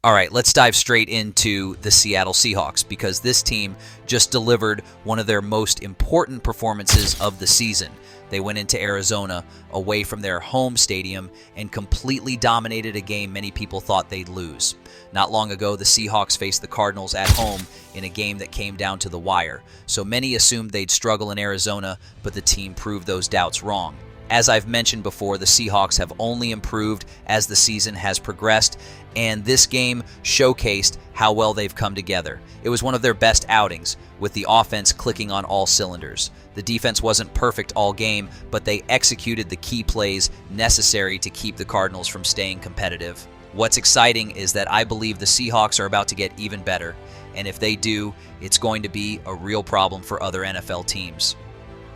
All right, let's dive straight into the Seattle Seahawks because this team just delivered one of their most important performances of the season. They went into Arizona away from their home stadium and completely dominated a game many people thought they'd lose. Not long ago, the Seahawks faced the Cardinals at home in a game that came down to the wire. So many assumed they'd struggle in Arizona, but the team proved those doubts wrong. As I've mentioned before, the Seahawks have only improved as the season has progressed, and this game showcased how well they've come together. It was one of their best outings, with the offense clicking on all cylinders. The defense wasn't perfect all game, but they executed the key plays necessary to keep the Cardinals from staying competitive. What's exciting is that I believe the Seahawks are about to get even better, and if they do, it's going to be a real problem for other NFL teams.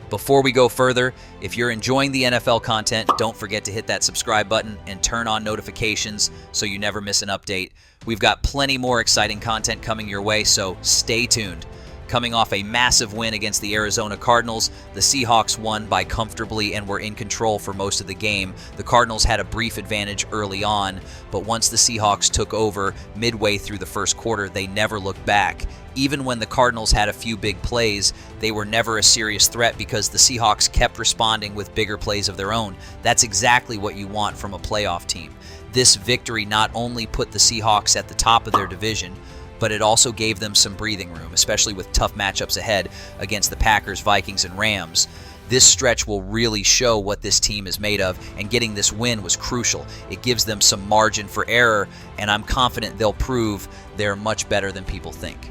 Before we go further, if you're enjoying the NFL content, don't forget to hit that subscribe button and turn on notifications so you never miss an update. We've got plenty more exciting content coming your way, so stay tuned. Coming off a massive win against the Arizona Cardinals, the Seahawks won by comfortably and were in control for most of the game. The Cardinals had a brief advantage early on, but once the Seahawks took over midway through the first quarter, they never looked back. Even when the Cardinals had a few big plays, they were never a serious threat because the Seahawks kept responding with bigger plays of their own. That's exactly what you want from a playoff team. This victory not only put the Seahawks at the top of their division, but it also gave them some breathing room, especially with tough matchups ahead against the Packers, Vikings, and Rams. This stretch will really show what this team is made of, and getting this win was crucial. It gives them some margin for error, and I'm confident they'll prove they're much better than people think.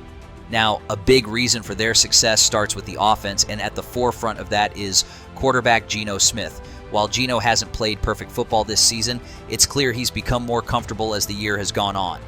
Now, a big reason for their success starts with the offense, and at the forefront of that is quarterback Geno Smith. While Geno hasn't played perfect football this season, it's clear he's become more comfortable as the year has gone on.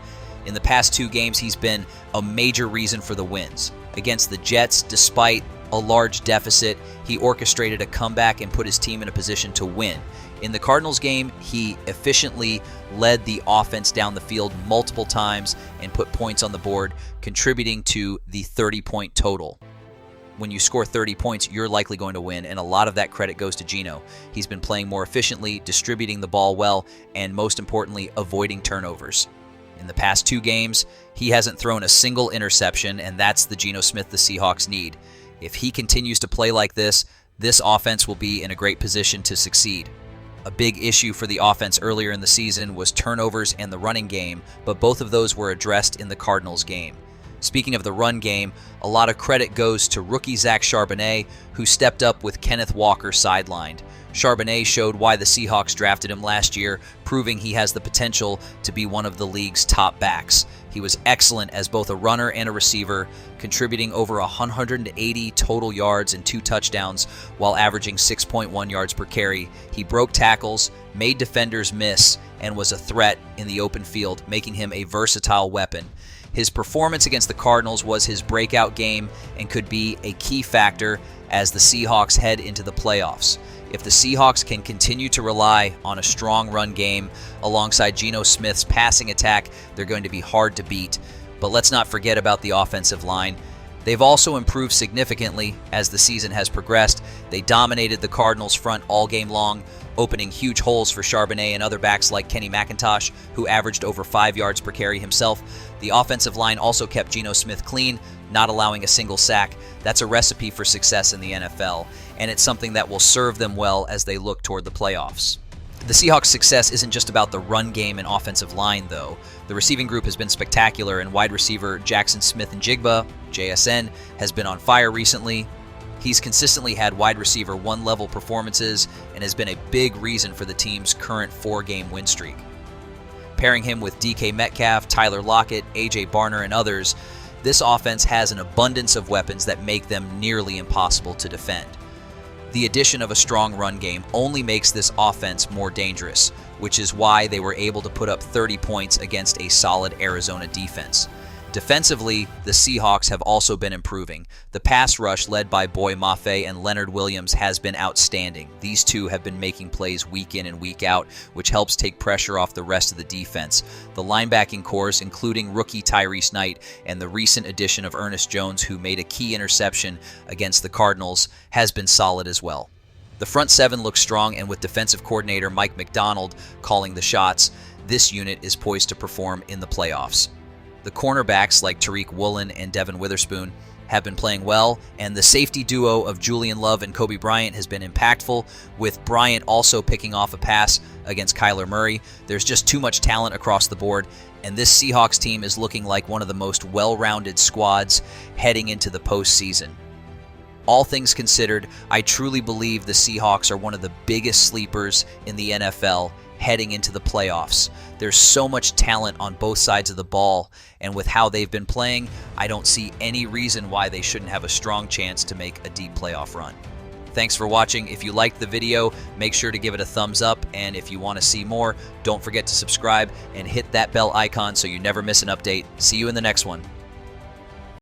In the past 2 games, he's been a major reason for the wins. Against the Jets, despite a large deficit, he orchestrated a comeback and put his team in a position to win. In the Cardinals game, he efficiently led the offense down the field multiple times and put points on the board, contributing to the 30-point total. When you score 30 points, you're likely going to win, and a lot of that credit goes to Geno. He's been playing more efficiently, distributing the ball well, and most importantly, avoiding turnovers. In the past 2 games, he hasn't thrown a single interception, and that's the Geno Smith the Seahawks need. If he continues to play like this offense will be in a great position to succeed. A big issue for the offense earlier in the season was turnovers and the running game, but both of those were addressed in the Cardinals game. Speaking of the run game, a lot of credit goes to rookie Zach Charbonnet, who stepped up with Kenneth Walker sidelined. Charbonnet showed why the Seahawks drafted him last year, proving he has the potential to be one of the league's top backs. He was excellent as both a runner and a receiver, contributing over 180 total yards and 2 touchdowns while averaging 6.1 yards per carry. He broke tackles, made defenders miss, and was a threat in the open field, making him a versatile weapon. His performance against the Cardinals was his breakout game and could be a key factor as the Seahawks head into the playoffs. If the Seahawks can continue to rely on a strong run game alongside Geno Smith's passing attack, they're going to be hard to beat. But let's not forget about the offensive line. They've also improved significantly as the season has progressed. They dominated the Cardinals' front all game long, opening huge holes for Charbonnet and other backs like Kenny McIntosh, who averaged over 5 yards per carry himself. The offensive line also kept Geno Smith clean, not allowing a single sack. That's a recipe for success in the NFL, and it's something that will serve them well as they look toward the playoffs. The Seahawks' success isn't just about the run game and offensive line, though. The receiving group has been spectacular, and wide receiver Jackson Smith-Njigba, JSN, has been on fire recently. He's consistently had wide receiver 1-level performances and has been a big reason for the team's current 4-game win streak. Pairing him with DK Metcalf, Tyler Lockett, AJ Barner, and others, this offense has an abundance of weapons that make them nearly impossible to defend. The addition of a strong run game only makes this offense more dangerous, which is why they were able to put up 30 points against a solid Arizona defense. Defensively, the Seahawks have also been improving. The pass rush led by Boy Mafe and Leonard Williams has been outstanding. These two have been making plays week in and week out, which helps take pressure off the rest of the defense. The linebacking corps, including rookie Tyrese Knight and the recent addition of Ernest Jones, who made a key interception against the Cardinals, has been solid as well. The front seven looks strong, and with defensive coordinator Mike Macdonald calling the shots, this unit is poised to perform in the playoffs. The cornerbacks like Tariq Woolen and Devin Witherspoon have been playing well, and the safety duo of Julian Love and Kobe Bryant has been impactful, with Bryant also picking off a pass against Kyler Murray. There's just too much talent across the board, and this Seahawks team is looking like one of the most well-rounded squads heading into the postseason. All things considered, I truly believe the Seahawks are one of the biggest sleepers in the NFL heading into the playoffs. There's so much talent on both sides of the ball, and with how they've been playing, I don't see any reason why they shouldn't have a strong chance to make a deep playoff run. Thanks for watching. If you liked the video, make sure to give it a thumbs up, and if you want to see more, don't forget to subscribe and hit that bell icon so you never miss an update. See you in the next one.